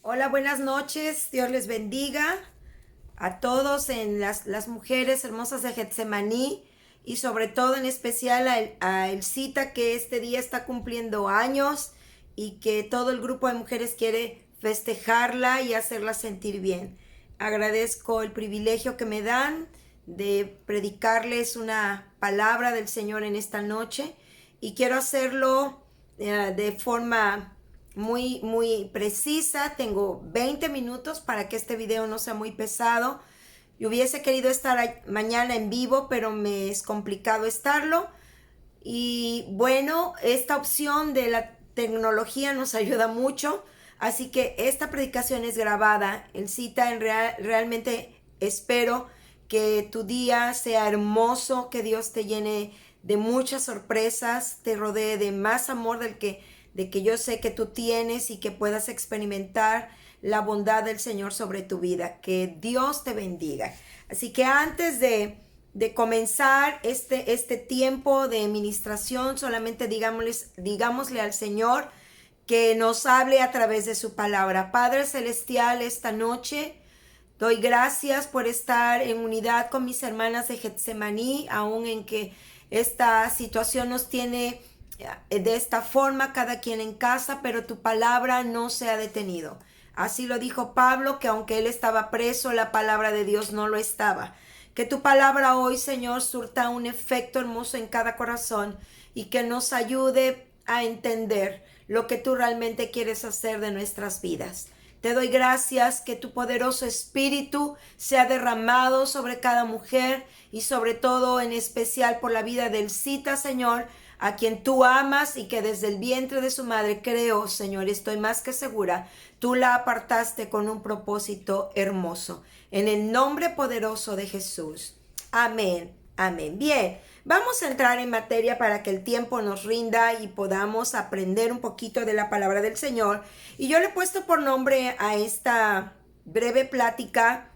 Hola, buenas noches. Dios les bendiga a todos en las mujeres hermosas de Getsemaní y sobre todo en especial a Elcita, que este día está cumpliendo años y que todo el grupo de mujeres quiere festejarla y hacerla sentir bien. Agradezco el privilegio que me dan de predicarles una palabra del Señor en esta noche y quiero hacerlo de forma muy precisa. Tengo 20 minutos para que este video no sea muy pesado. Yo hubiese querido estar mañana en vivo, pero me es complicado estarlo. Y bueno, esta opción de la tecnología nos ayuda mucho. Así que esta predicación es grabada. Elcita, realmente espero que tu día sea hermoso, que Dios te llene de muchas sorpresas, te rodee de más amor de que yo sé que tú tienes y que puedas experimentar la bondad del Señor sobre tu vida. Que Dios te bendiga. Así que antes de comenzar este tiempo de ministración, solamente digámosle al Señor que nos hable a través de su palabra. Padre Celestial, esta noche doy gracias por estar en unidad con mis hermanas de Getsemaní, aun en que esta situación nos tiene de esta forma, cada quien en casa, pero tu palabra no se ha detenido. Así lo dijo Pablo, que aunque él estaba preso, la palabra de Dios no lo estaba. Que tu palabra hoy, Señor, surta un efecto hermoso en cada corazón y que nos ayude a entender lo que tú realmente quieres hacer de nuestras vidas. Te doy gracias que tu poderoso espíritu sea derramado sobre cada mujer y sobre todo en especial por la vida del Elcita, Señor, a quien tú amas y que desde el vientre de su madre creo, Señor, estoy más que segura, tú la apartaste con un propósito hermoso. En el nombre poderoso de Jesús. Amén. Amén. Bien, vamos a entrar en materia para que el tiempo nos rinda y podamos aprender un poquito de la palabra del Señor. Y yo le he puesto por nombre a esta breve plática,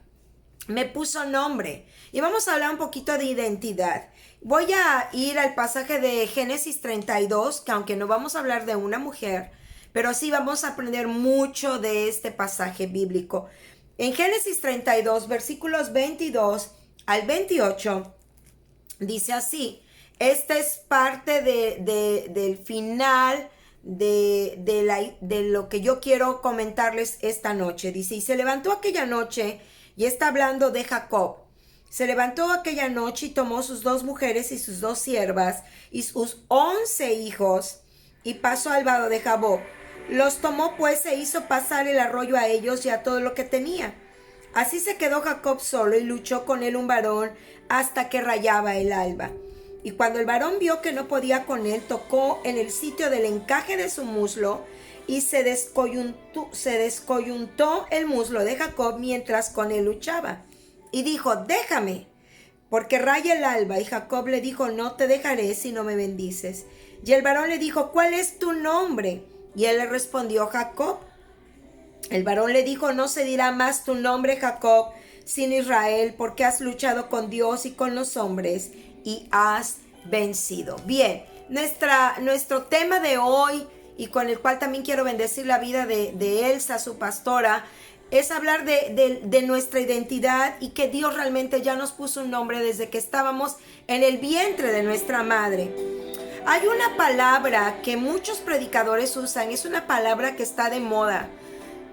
me puso nombre. Y vamos a hablar un poquito de identidad. Voy a ir al pasaje de Génesis 32, que aunque no vamos a hablar de una mujer, pero sí vamos a aprender mucho de este pasaje bíblico. En Génesis 32, versículos 22 al 28, dice así. Esta es parte del final de lo que yo quiero comentarles esta noche. Dice, y se levantó aquella noche, y está hablando de Jacob. Se levantó aquella noche y tomó sus 2 mujeres y sus 2 siervas y sus 11 hijos y pasó al vado de Jaboc. Los tomó pues e hizo pasar el arroyo a ellos y a todo lo que tenía. Así se quedó Jacob solo y luchó con él un varón hasta que rayaba el alba. Y cuando el varón vio que no podía con él, tocó en el sitio del encaje de su muslo y se descoyuntó el muslo de Jacob mientras con él luchaba. Y dijo, déjame, porque raya el alba. Y Jacob le dijo, no te dejaré si no me bendices. Y el varón le dijo, ¿cuál es tu nombre? Y él le respondió, Jacob. El varón le dijo, no se dirá más tu nombre Jacob, sino Israel, porque has luchado con Dios y con los hombres y has vencido. Bien, nuestro tema de hoy, y con el cual también quiero bendecir la vida de Elsa, su pastora, es hablar de nuestra identidad y que Dios realmente ya nos puso un nombre desde que estábamos en el vientre de nuestra madre. Hay una palabra que muchos predicadores usan, es una palabra que está de moda.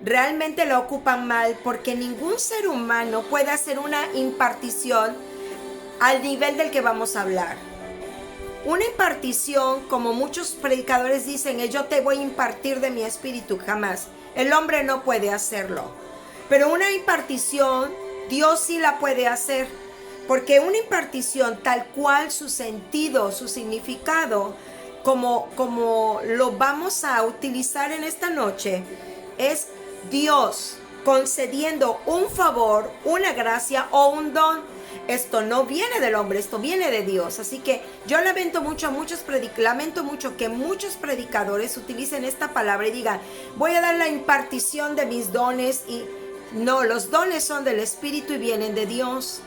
Realmente la ocupan mal porque ningún ser humano puede hacer una impartición al nivel del que vamos a hablar. Una impartición, como muchos predicadores dicen, es yo te voy a impartir de mi espíritu, jamás. El hombre no puede hacerlo. Pero una impartición, Dios sí la puede hacer. Porque una impartición tal cual su sentido, su significado, como lo vamos a utilizar en esta noche, es Dios concediendo un favor, una gracia o un don. Esto no viene del hombre, esto viene de Dios. Así que yo lamento mucho que muchos predicadores utilicen esta palabra y digan, voy a dar la impartición de mis dones. Y no, los dones son del Espíritu y vienen de Dios.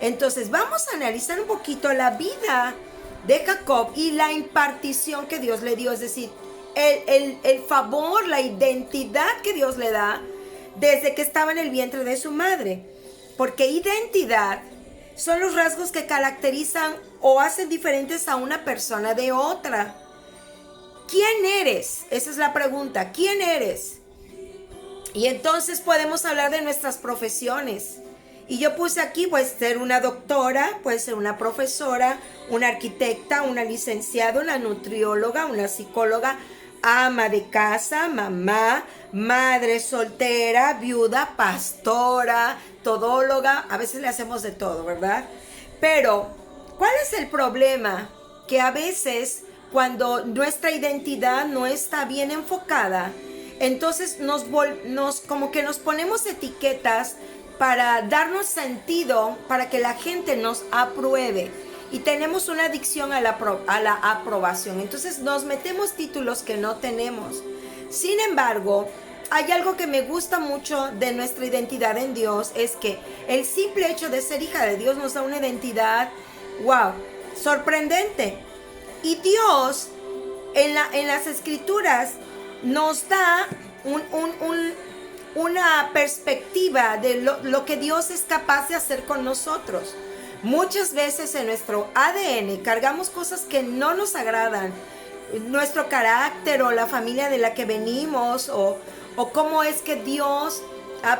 Entonces vamos a analizar un poquito la vida de Jacob y la impartición que Dios le dio, es decir, el favor, la identidad que Dios le da desde que estaba en el vientre de su madre. Porque identidad son los rasgos que caracterizan o hacen diferentes a una persona de otra. ¿Quién eres? Esa es la pregunta. ¿Quién eres? Y entonces podemos hablar de nuestras profesiones. Y yo puse aquí, puede ser una doctora, puede ser una profesora, una arquitecta, una licenciada, una nutrióloga, una psicóloga, ama de casa, mamá, madre soltera, viuda, pastora, todóloga. A veces le hacemos de todo, ¿verdad? Pero, ¿cuál es el problema? Que a veces cuando nuestra identidad no está bien enfocada, entonces como que nos ponemos etiquetas para darnos sentido, para que la gente nos apruebe. Y tenemos una adicción a la aprobación. Entonces nos metemos títulos que no tenemos. Sin embargo, hay algo que me gusta mucho de nuestra identidad en Dios, es que el simple hecho de ser hija de Dios nos da una identidad, wow, sorprendente. Y Dios en las escrituras nos da una perspectiva de lo que Dios es capaz de hacer con nosotros. Muchas veces en nuestro ADN cargamos cosas que no nos agradan, nuestro carácter o la familia de la que venimos o cómo es que Dios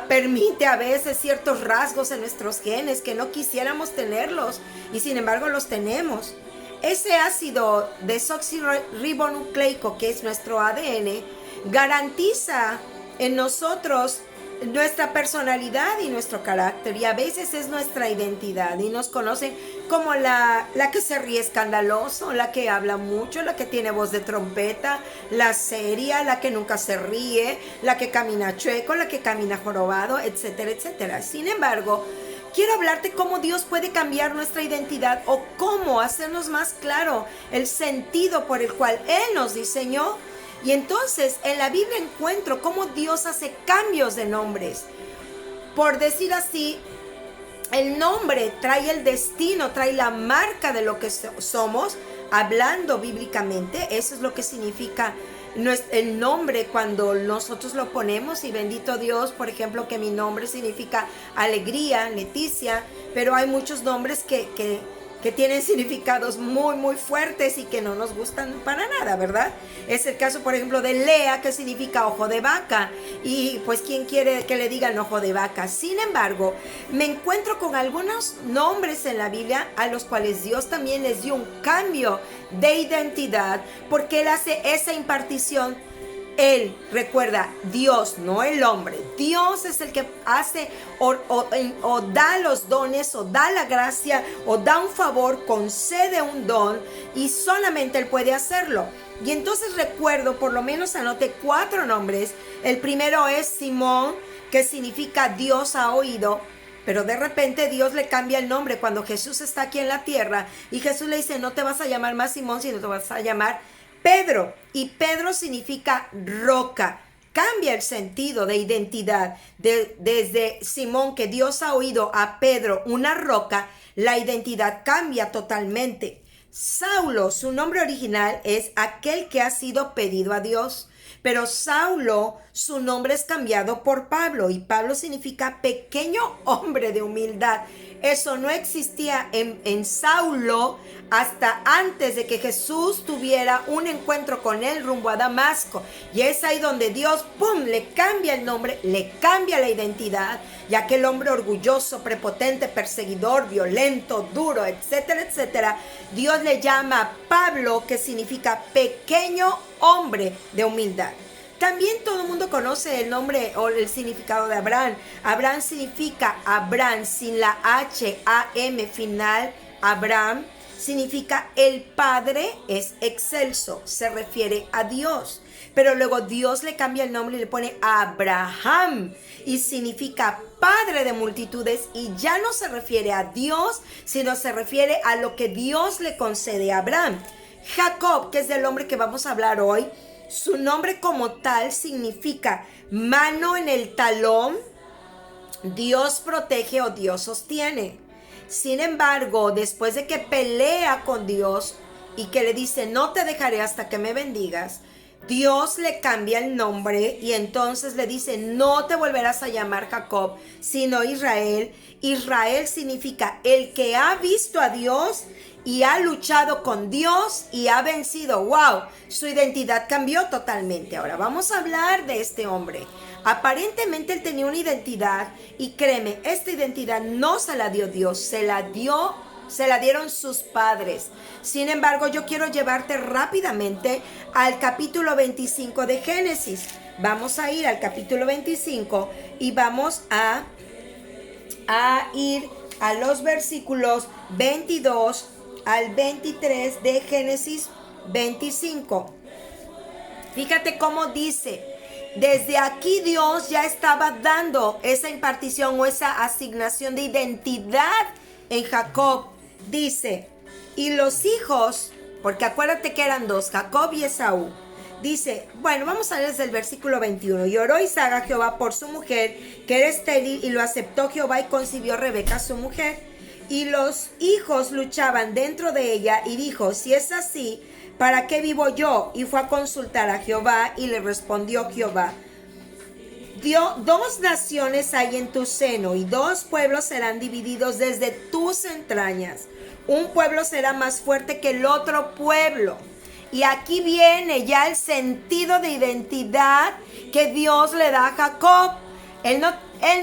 permite a veces ciertos rasgos en nuestros genes que no quisiéramos tenerlos y sin embargo los tenemos. Ese ácido desoxirribonucleico, que es nuestro ADN, garantiza en nosotros nuestra personalidad y nuestro carácter, y a veces es nuestra identidad, y nos conocen como la que se ríe escandaloso, la que habla mucho, la que tiene voz de trompeta, la seria, la que nunca se ríe, la que camina chueco, la que camina jorobado, etcétera, etcétera. Sin embargo, quiero hablarte cómo Dios puede cambiar nuestra identidad o cómo hacernos más claro el sentido por el cual Él nos diseñó. Y entonces en la Biblia encuentro cómo Dios hace cambios de nombres. Por decir así, el nombre trae el destino, trae la marca de lo que somos, hablando bíblicamente. Eso es lo que significa el nombre cuando nosotros lo ponemos. Y bendito Dios, por ejemplo, que mi nombre significa alegría, Leticia, pero hay muchos nombres que tienen significados muy, muy fuertes y que no nos gustan para nada, ¿verdad? Es el caso, por ejemplo, de Lea, que significa ojo de vaca. Y pues, ¿quién quiere que le digan ojo de vaca? Sin embargo, me encuentro con algunos nombres en la Biblia a los cuales Dios también les dio un cambio de identidad, porque Él hace esa impartición. Él, recuerda, Dios, no el hombre. Dios es el que hace o da los dones, o da la gracia, o da un favor, concede un don, y solamente Él puede hacerlo. Y entonces recuerdo, por lo menos anoté 4 nombres. El primero es Simón, que significa Dios ha oído. Pero de repente Dios le cambia el nombre cuando Jesús está aquí en la tierra. Y Jesús le dice, no te vas a llamar más Simón, sino te vas a llamar Pedro. Y Pedro significa roca. Cambia el sentido de identidad. Desde Simón, que Dios ha oído, a Pedro, una roca, la identidad cambia totalmente. Saulo, su nombre original es aquel que ha sido pedido a Dios. Pero Saulo, su nombre es cambiado por Pablo, y Pablo significa pequeño hombre de humildad. Eso no existía en Saulo hasta antes de que Jesús tuviera un encuentro con él rumbo a Damasco. Y es ahí donde Dios, ¡pum!, le cambia el nombre, le cambia la identidad. Y aquel hombre orgulloso, prepotente, perseguidor, violento, duro, etcétera, etcétera, Dios le llama Pablo, que significa pequeño hombre de humildad. También todo el mundo conoce el nombre o el significado de Abraham. Abraham significa Abraham, sin la H-A-M final. Abraham significa el Padre es excelso, se refiere a Dios. Pero luego Dios le cambia el nombre y le pone Abraham, y significa Padre de multitudes, y ya no se refiere a Dios, sino se refiere a lo que Dios le concede a Abraham. Jacob, que es del hombre que vamos a hablar hoy, su nombre como tal significa mano en el talón, Dios protege o Dios sostiene. Sin embargo, después de que pelea con Dios y que le dice, no te dejaré hasta que me bendigas, Dios le cambia el nombre y entonces le dice, no te volverás a llamar Jacob, sino Israel. Israel significa el que ha visto a Dios y ha luchado con Dios y ha vencido. ¡Wow! Su identidad cambió totalmente. Ahora vamos a hablar de este hombre. Aparentemente él tenía una identidad y créeme, esta identidad no se la dio Dios, se la dieron sus padres. Sin embargo, yo quiero llevarte rápidamente al capítulo 25 de Génesis. Vamos a ir al capítulo 25 y vamos a ir a los versículos 22 al 23 de Génesis 25. Fíjate cómo dice. Desde aquí Dios ya estaba dando esa impartición o esa asignación de identidad en Jacob. Dice, y los hijos, porque acuérdate que eran dos, Jacob y Esaú. Dice, bueno, vamos a ver desde el versículo 21. Y oró Isaac a Jehová por su mujer, que era estéril, y lo aceptó Jehová y concibió Rebeca su mujer. Y los hijos luchaban dentro de ella y dijo, si es así, ¿para qué vivo yo? Y fue a consultar a Jehová y le respondió Jehová, dos naciones hay en tu seno y dos pueblos serán divididos desde tus entrañas. Un pueblo será más fuerte que el otro pueblo. Y aquí viene ya el sentido de identidad que Dios le da a Jacob. Él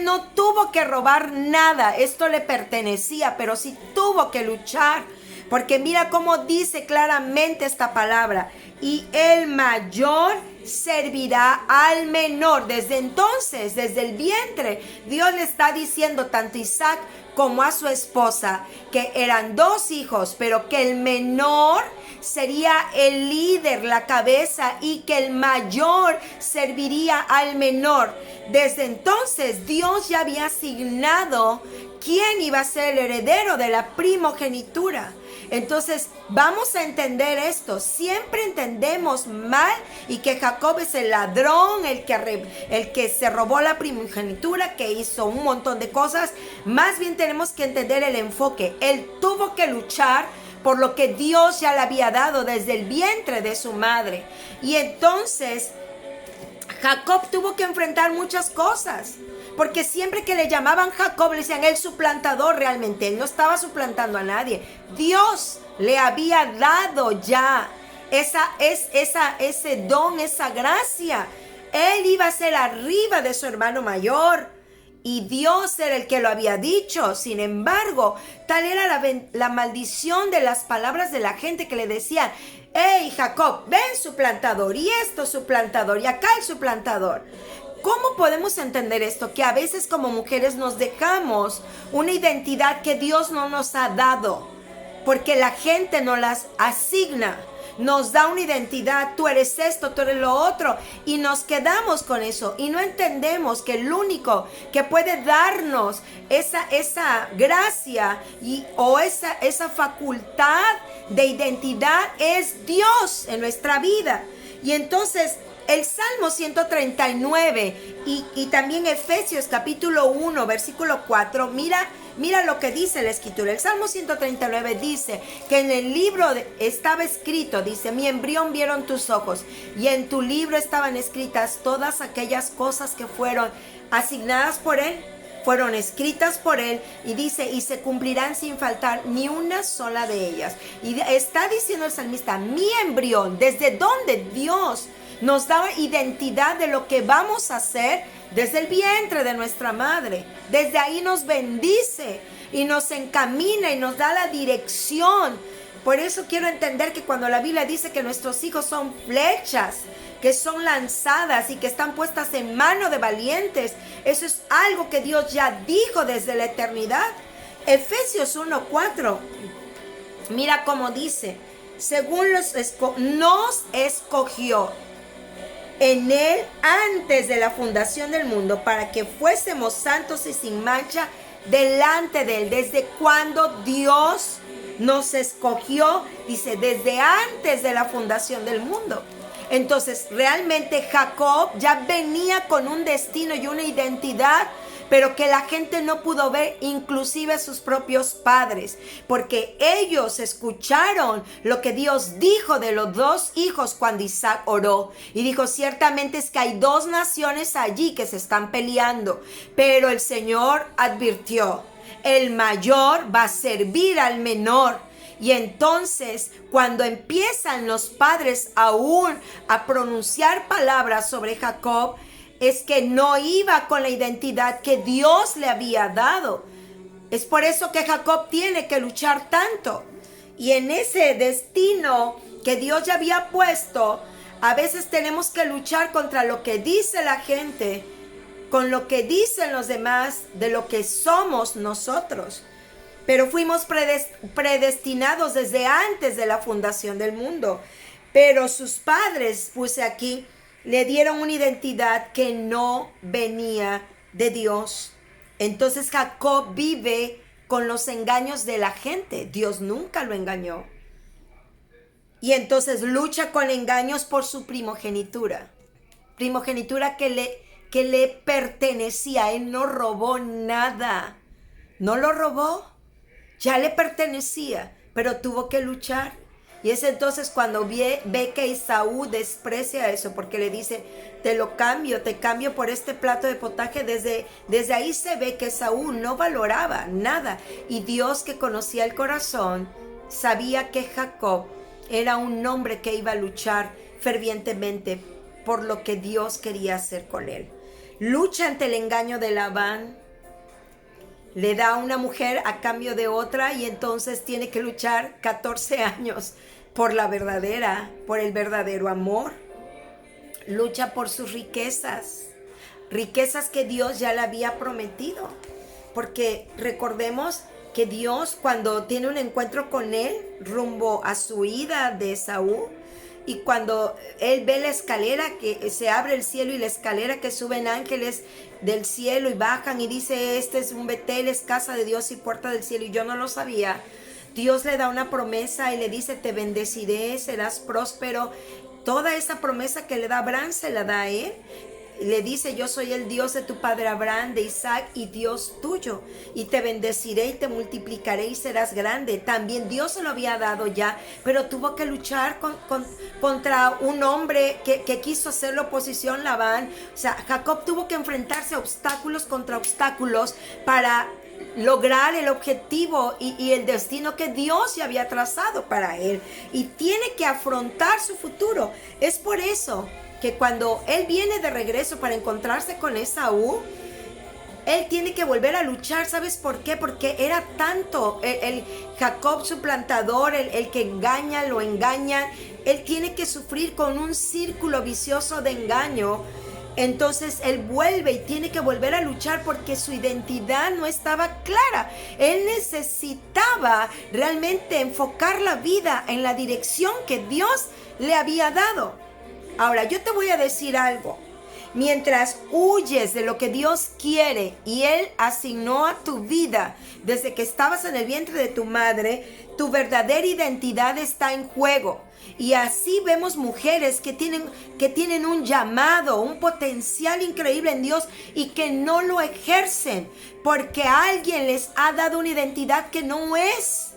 no tuvo que robar nada, esto le pertenecía, pero sí tuvo que luchar. Porque mira cómo dice claramente esta palabra. Y el mayor servirá al menor. Desde entonces, desde el vientre, Dios le está diciendo tanto a Isaac como a su esposa que eran dos hijos, pero que el menor sería el líder, la cabeza, y que el mayor serviría al menor. Desde entonces Dios ya había asignado quién iba a ser el heredero de la primogenitura. Entonces vamos a entender esto. Siempre entendemos mal y que Jacob es el ladrón, el que se robó la primogenitura, que hizo un montón de cosas. Más bien tenemos que entender el enfoque. Él tuvo que luchar por lo que Dios ya le había dado desde el vientre de su madre. Y entonces Jacob tuvo que enfrentar muchas cosas. Porque siempre que le llamaban Jacob, le decían el suplantador. Realmente él no estaba suplantando a nadie. Dios le había dado ya ese don, esa gracia. Él iba a ser arriba de su hermano mayor. Y Dios era el que lo había dicho. Sin embargo, tal era la maldición de las palabras de la gente que le decían, hey Jacob, ven suplantador, y esto suplantador, y acá el suplantador. ¿Cómo podemos entender esto? Que a veces como mujeres nos dejamos una identidad que Dios no nos ha dado, porque la gente nos las asigna, nos da una identidad, tú eres esto, tú eres lo otro, y nos quedamos con eso, y no entendemos que el único que puede darnos esa gracia o esa facultad de identidad es Dios en nuestra vida. Y entonces el Salmo 139 y también Efesios capítulo 1 versículo 4, mira lo que dice la escritura. El Salmo 139 dice que en el libro estaba escrito, dice, mi embrión vieron tus ojos y en tu libro estaban escritas todas aquellas cosas que fueron asignadas por Él, fueron escritas por Él, y dice, y se cumplirán sin faltar ni una sola de ellas. Y está diciendo el salmista, mi embrión, desde donde Dios nos da identidad de lo que vamos a hacer desde el vientre de nuestra madre. Desde ahí nos bendice y nos encamina y nos da la dirección. Por eso quiero entender que cuando la Biblia dice que nuestros hijos son flechas, que son lanzadas y que están puestas en mano de valientes, eso es algo que Dios ya dijo desde la eternidad. Efesios 1:4, mira cómo dice, según nos escogió en Él antes de la fundación del mundo para que fuésemos santos y sin mancha delante de Él. ¿Desde cuando Dios nos escogió? Dice, desde antes de la fundación del mundo. Entonces, realmente Jacob ya venía con un destino y una identidad pero que la gente no pudo ver, inclusive sus propios padres, porque ellos escucharon lo que Dios dijo de los dos hijos cuando Isaac oró, y dijo, ciertamente es que hay dos naciones allí que se están peleando, pero el Señor advirtió, el mayor va a servir al menor. Y entonces, cuando empiezan los padres aún a pronunciar palabras sobre Jacob, es que no iba con la identidad que Dios le había dado. Es por eso que Jacob tiene que luchar tanto. Y en ese destino que Dios ya había puesto, a veces tenemos que luchar contra lo que dice la gente, con lo que dicen los demás, de lo que somos nosotros. Pero fuimos predestinados desde antes de la fundación del mundo. Pero sus padres, puse aquí, le dieron una identidad que no venía de Dios. Entonces Jacob vive con los engaños de la gente. Dios nunca lo engañó. Y entonces lucha con engaños por su primogenitura. Primogenitura que le pertenecía. Él no robó nada. No lo robó. Ya le pertenecía, pero tuvo que luchar. Y es entonces cuando ve que Esaú desprecia eso, porque le dice, te cambio por este plato de potaje. Desde ahí se ve que Esaú no valoraba nada. Y Dios, que conocía el corazón, sabía que Jacob era un hombre que iba a luchar fervientemente por lo que Dios quería hacer con él. Lucha ante el engaño de Labán. Le da a una mujer a cambio de otra y entonces tiene que luchar 14 años por el verdadero amor. Lucha por sus riquezas que Dios ya le había prometido. Porque recordemos que Dios, cuando tiene un encuentro con él rumbo a su ida de Esaú, y cuando él ve la escalera que se abre el cielo y la escalera que suben ángeles del cielo y bajan y dice, este es un Betel, es casa de Dios y puerta del cielo, y yo no lo sabía. Dios le da una promesa y le dice, te bendeciré, serás próspero. Toda esa promesa que le da Abraham se la da a él. Le dice, yo soy el Dios de tu padre Abraham, de Isaac y Dios tuyo, y te bendeciré y te multiplicaré y serás grande. También Dios se lo había dado ya, pero tuvo que luchar contra un hombre que quiso hacerle oposición, Labán. O sea, Jacob tuvo que enfrentarse a obstáculos contra obstáculos para lograr el objetivo y el destino que Dios ya había trazado para él, y tiene que afrontar su futuro. Es por eso que cuando él viene de regreso para encontrarse con Esaú, él tiene que volver a luchar. ¿Sabes por qué? Porque era tanto el Jacob suplantador, el que engaña, lo engañan. Él tiene que sufrir con un círculo vicioso de engaño. Entonces él vuelve y tiene que volver a luchar porque su identidad no estaba clara. Él necesitaba realmente enfocar la vida en la dirección que Dios le había dado. Ahora, yo te voy a decir algo. Mientras huyes de lo que Dios quiere y Él asignó a tu vida desde que estabas en el vientre de tu madre, tu verdadera identidad está en juego. Y así vemos mujeres que tienen un llamado, un potencial increíble en Dios y que no lo ejercen porque alguien les ha dado una identidad que no es.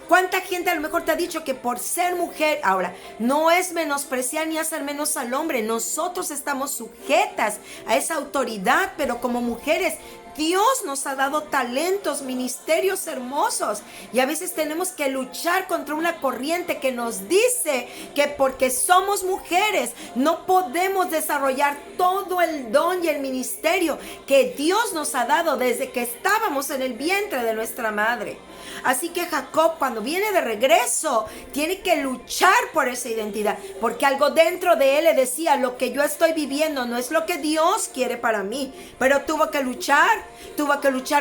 ¿Cuánta gente a lo mejor te ha dicho que por ser mujer, ahora, no es menospreciar ni hacer menos al hombre? Nosotros estamos sujetas a esa autoridad, pero como mujeres, Dios nos ha dado talentos, ministerios hermosos, y a veces tenemos que luchar contra una corriente que nos dice que porque somos mujeres no podemos desarrollar todo el don y el ministerio que Dios nos ha dado desde que estábamos en el vientre de nuestra madre. Así que Jacob, cuando viene de regreso, tiene que luchar por esa identidad, porque algo dentro de él le decía, lo que yo estoy viviendo no es lo que Dios quiere para mí. Pero tuvo que luchar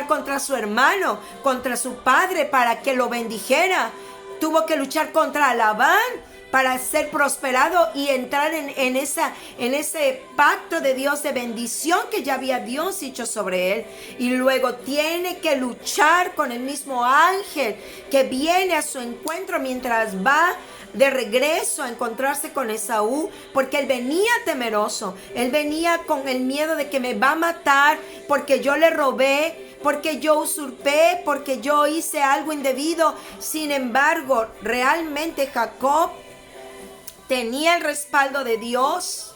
contra su hermano, contra su padre para que lo bendijera. Tuvo que luchar contra Labán para ser prosperado y entrar en ese pacto de Dios de bendición que ya había Dios hecho sobre él. Y luego tiene que luchar con el mismo ángel que viene a su encuentro mientras va de regreso a encontrarse con Esaú, porque él venía temeroso, él venía con el miedo de que me va a matar porque yo le robé, porque yo usurpé, porque yo hice algo indebido. Sin embargo, realmente Jacob tenía el respaldo de Dios.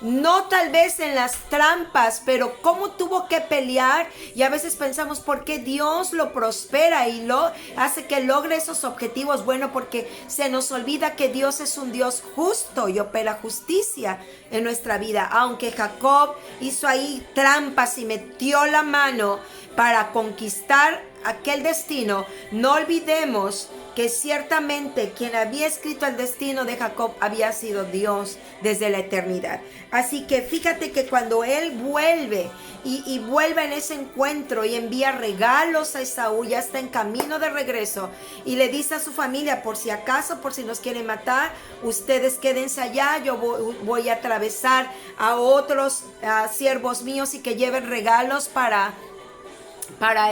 No tal vez en las trampas, pero cómo tuvo que pelear. Y a veces pensamos, ¿por qué Dios lo prospera y lo hace que logre esos objetivos? Bueno, porque se nos olvida que Dios es un Dios justo y opera justicia en nuestra vida. Aunque Jacob hizo ahí trampas y metió la mano para conquistar aquel destino, no olvidemos que ciertamente quien había escrito el destino de Jacob había sido Dios desde la eternidad. Así que fíjate que cuando él vuelve y vuelve en ese encuentro y envía regalos a Esaú, ya está en camino de regreso, y le dice a su familia, por si acaso, por si nos quieren matar, ustedes quédense allá, yo voy a atravesar a otros siervos míos y que lleven regalos para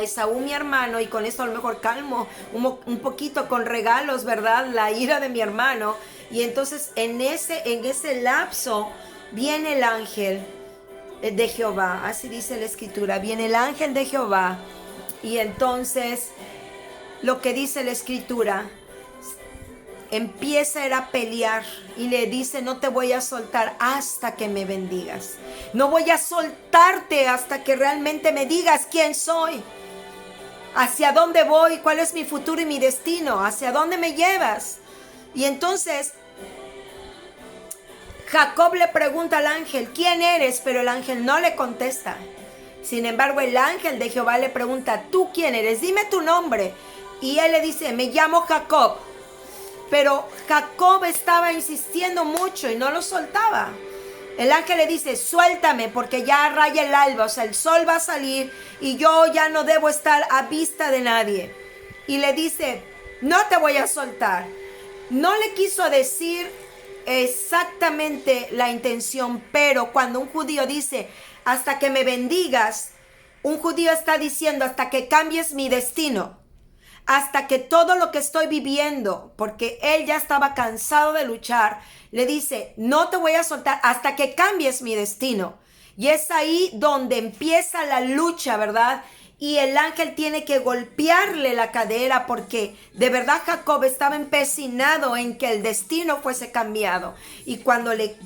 Esaú mi hermano, y con esto a lo mejor calmo un poquito con regalos, ¿verdad? La ira de mi hermano. Y entonces en ese lapso viene el ángel de Jehová, así dice la escritura, viene el ángel de Jehová, y entonces lo que dice la escritura, empieza a pelear y le dice, no te voy a soltar hasta que me bendigas. No voy a soltarte hasta que realmente me digas quién soy, hacia dónde voy, cuál es mi futuro y mi destino, hacia dónde me llevas. Y entonces Jacob le pregunta al ángel, ¿quién eres? Pero el ángel no le contesta. Sin embargo, el ángel de Jehová le pregunta, ¿tú quién eres? Dime tu nombre. Y él le dice, me llamo Jacob. Pero Jacob estaba insistiendo mucho y no lo soltaba. El ángel le dice, suéltame porque ya raya el alba, o sea, el sol va a salir y yo ya no debo estar a vista de nadie. Y le dice, no te voy a soltar. No le quiso decir exactamente la intención, pero cuando un judío dice, hasta que me bendigas, un judío está diciendo, hasta que cambies mi destino. Hasta que todo lo que estoy viviendo, porque él ya estaba cansado de luchar, le dice, no te voy a soltar hasta que cambies mi destino. Y es ahí donde empieza la lucha, ¿verdad? Y el ángel tiene que golpearle la cadera porque de verdad Jacob estaba empecinado en que el destino fuese cambiado. Y cuando le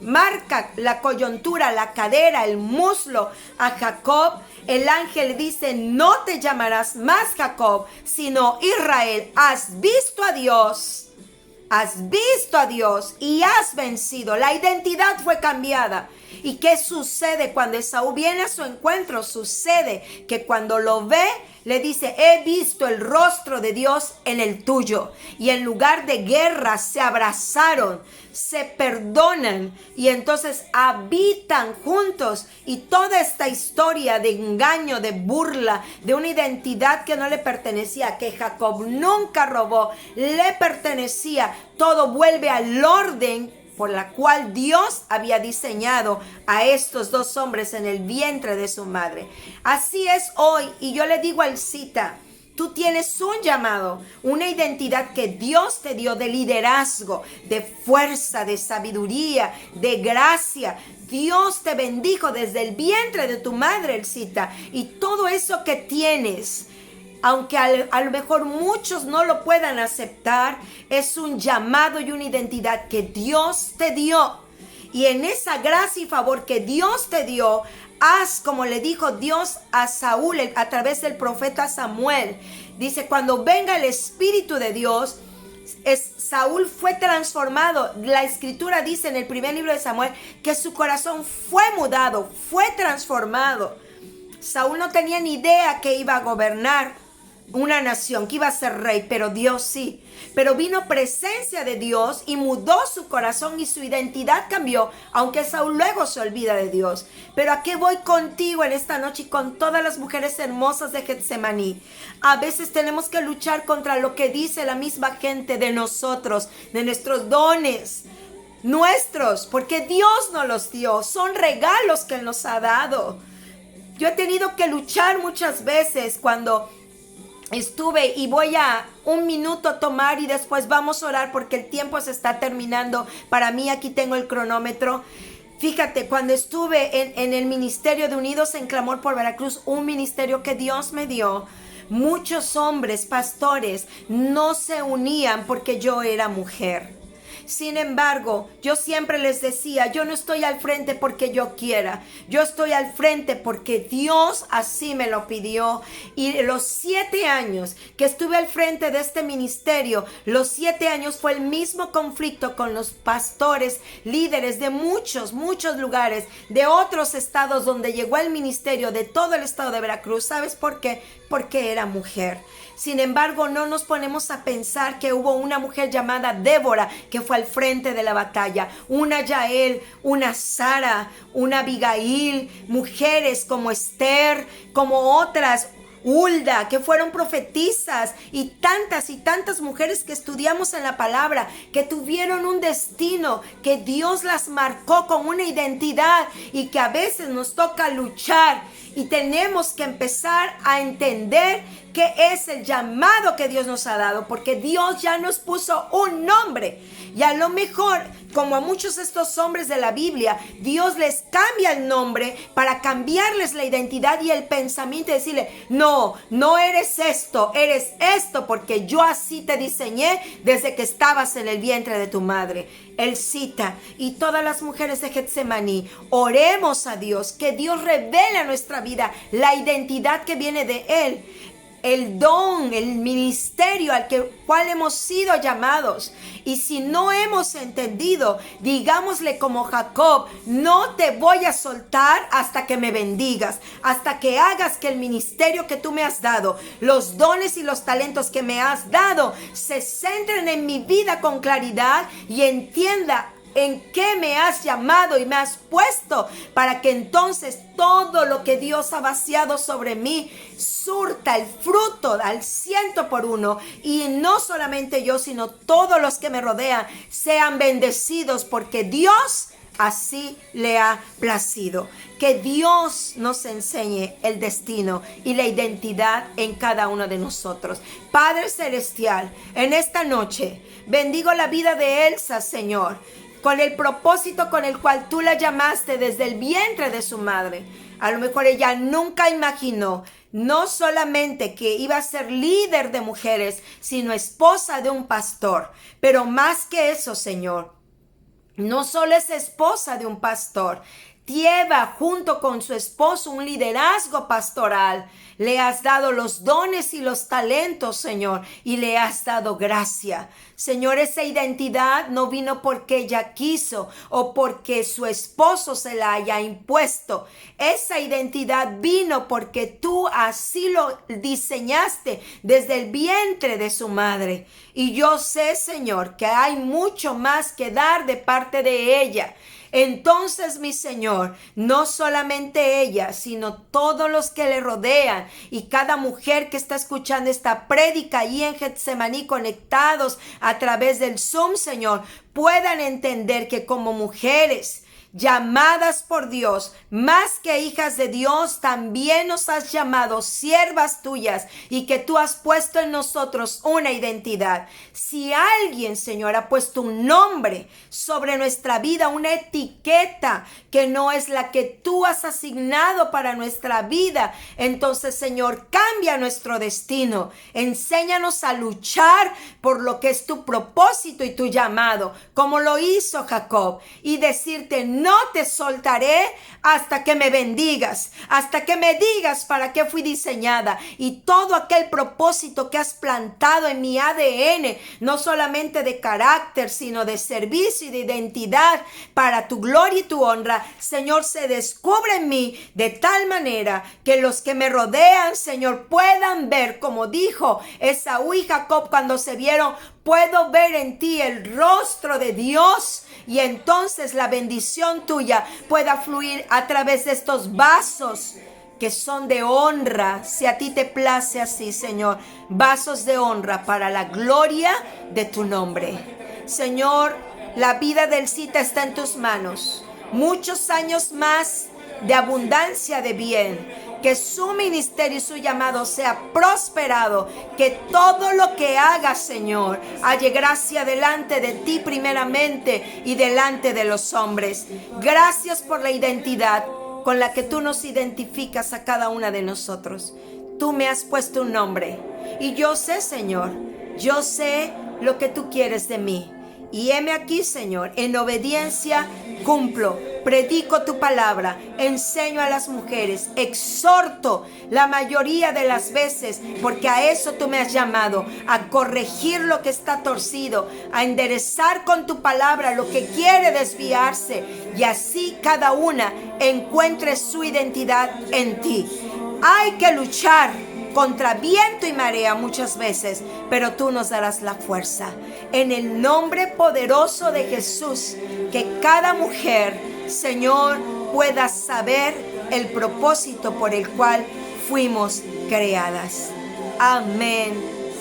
marca la coyuntura, la cadera, el muslo a Jacob, el ángel dice, no te llamarás más Jacob, sino Israel. Has visto a Dios y has vencido. La identidad fue cambiada. ¿Y qué sucede cuando Esaú viene a su encuentro? Sucede que cuando lo ve, le dice, he visto el rostro de Dios en el tuyo. Y en lugar de guerra se abrazaron, se perdonan y entonces habitan juntos. Y toda esta historia de engaño, de burla, de una identidad que no le pertenecía, que Jacob nunca robó, le pertenecía, todo vuelve al orden por la cual Dios había diseñado a estos dos hombres en el vientre de su madre. Así es hoy, y yo le digo al Cita, tú tienes un llamado, una identidad que Dios te dio de liderazgo, de fuerza, de sabiduría, de gracia. Dios te bendijo desde el vientre de tu madre, el Cita, y todo eso que tienes, aunque a lo mejor muchos no lo puedan aceptar, es un llamado y una identidad que Dios te dio. Y en esa gracia y favor que Dios te dio, haz como le dijo Dios a Saúl a través del profeta Samuel. Dice, cuando venga el Espíritu de Dios, Saúl fue transformado. La escritura dice en el primer libro de Samuel que su corazón fue mudado, fue transformado. Saúl no tenía ni idea que iba a gobernar una nación, que iba a ser rey, pero Dios sí. Pero vino presencia de Dios y mudó su corazón y su identidad cambió, aunque Saúl luego se olvida de Dios. Pero ¿a qué voy contigo en esta noche y con todas las mujeres hermosas de Getsemaní? A veces tenemos que luchar contra lo que dice la misma gente de nosotros, de nuestros dones, nuestros, porque Dios nos los dio, son regalos que Él nos ha dado. Yo he tenido que luchar muchas veces cuando estuve, y voy a un minuto tomar y después vamos a orar porque el tiempo se está terminando. Para mí aquí tengo el cronómetro. Fíjate, cuando estuve en el ministerio de Unidos en Clamor por Veracruz, un ministerio que Dios me dio, muchos hombres, pastores, no se unían porque yo era mujer. Sin embargo, yo siempre les decía, yo no estoy al frente porque yo quiera, yo estoy al frente porque Dios así me lo pidió. Y los 7 años que estuve al frente de este ministerio, los 7 años fue el mismo conflicto con los pastores, líderes de muchos lugares, de otros estados donde llegó el ministerio, de todo el estado de Veracruz. ¿Sabes por qué? Porque era mujer. Sin embargo, no nos ponemos a pensar que hubo una mujer llamada Débora que fue al frente de la batalla, una Yael, una Sara, una Abigail, mujeres como Esther, como otras, Hulda, que fueron profetisas, y tantas mujeres que estudiamos en la palabra, que tuvieron un destino, que Dios las marcó con una identidad y que a veces nos toca luchar y tenemos que empezar a entender qué es el llamado que Dios nos ha dado, porque Dios ya nos puso un nombre. Y a lo mejor, como a muchos de estos hombres de la Biblia, Dios les cambia el nombre para cambiarles la identidad y el pensamiento y decirle, no eres esto, eres esto, porque yo así te diseñé desde que estabas en el vientre de tu madre. Él cita, y todas las mujeres de Getsemaní, oremos a Dios, que Dios revele a nuestra vida la identidad que viene de Él, el don, el ministerio al cual hemos sido llamados. Y si no hemos entendido, digámosle como Jacob, no te voy a soltar hasta que me bendigas, hasta que hagas que el ministerio que tú me has dado, los dones y los talentos que me has dado, se centren en mi vida con claridad y entienda en qué me has llamado y me has puesto, para que entonces todo lo que Dios ha vaciado sobre mí surta el fruto al 100%, y no solamente yo, sino todos los que me rodean sean bendecidos, porque Dios así le ha placido. Que Dios nos enseñe el destino y la identidad en cada uno de nosotros. Padre Celestial, en esta noche bendigo la vida de Elsa, Señor, con el propósito con el cual tú la llamaste desde el vientre de su madre. A lo mejor ella nunca imaginó no solamente que iba a ser líder de mujeres, sino esposa de un pastor. Pero más que eso, Señor, no solo es esposa de un pastor, lleva junto con su esposo un liderazgo pastoral. Le has dado los dones y los talentos, Señor, y le has dado gracia. Señor, esa identidad no vino porque ella quiso o porque su esposo se la haya impuesto. Esa identidad vino porque tú así lo diseñaste desde el vientre de su madre. Y yo sé, Señor, que hay mucho más que dar de parte de ella. Entonces, mi Señor, no solamente ella, sino todos los que le rodean y cada mujer que está escuchando esta prédica ahí en Getsemaní, conectados a través del Zoom, Señor, puedan entender que como mujeres llamadas por Dios, más que hijas de Dios, también nos has llamado siervas tuyas, y que tú has puesto en nosotros una identidad. Si alguien, Señor, ha puesto un nombre sobre nuestra vida, una etiqueta que no es la que tú has asignado para nuestra vida, entonces, Señor, cambia nuestro destino. Enséñanos a luchar por lo que es tu propósito y tu llamado, como lo hizo Jacob, y decirte, no te soltaré hasta que me bendigas, hasta que me digas para qué fui diseñada, y todo aquel propósito que has plantado en mi ADN, no solamente de carácter, sino de servicio y de identidad para tu gloria y tu honra, Señor, se descubre en mí de tal manera que los que me rodean, Señor, puedan ver, como dijo Esaú y Jacob cuando se vieron, puedo ver en ti el rostro de Dios, y entonces la bendición tuya pueda fluir a través de estos vasos que son de honra, si a ti te place así, Señor, vasos de honra para la gloria de tu nombre. Señor, la vida del Cita está en tus manos. Muchos años más de abundancia de bien, que su ministerio y su llamado sea prosperado, que todo lo que haga, Señor, halle gracia delante de ti primeramente y delante de los hombres. Gracias por la identidad con la que tú nos identificas a cada una de nosotros. Tú me has puesto un nombre y yo sé, Señor, yo sé lo que tú quieres de mí. Y heme aquí, Señor, en obediencia cumplo, predico tu palabra, enseño a las mujeres, exhorto la mayoría de las veces, porque a eso tú me has llamado, a corregir lo que está torcido, a enderezar con tu palabra lo que quiere desviarse, y así cada una encuentre su identidad en ti. Hay que luchar contra viento y marea muchas veces, pero tú nos darás la fuerza. En el nombre poderoso de Jesús, que cada mujer, Señor, pueda saber el propósito por el cual fuimos creadas. Amén,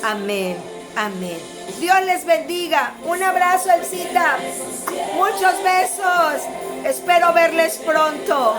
amén, amén. Dios les bendiga. Un abrazo, Elcita. Muchos besos. Espero verles pronto.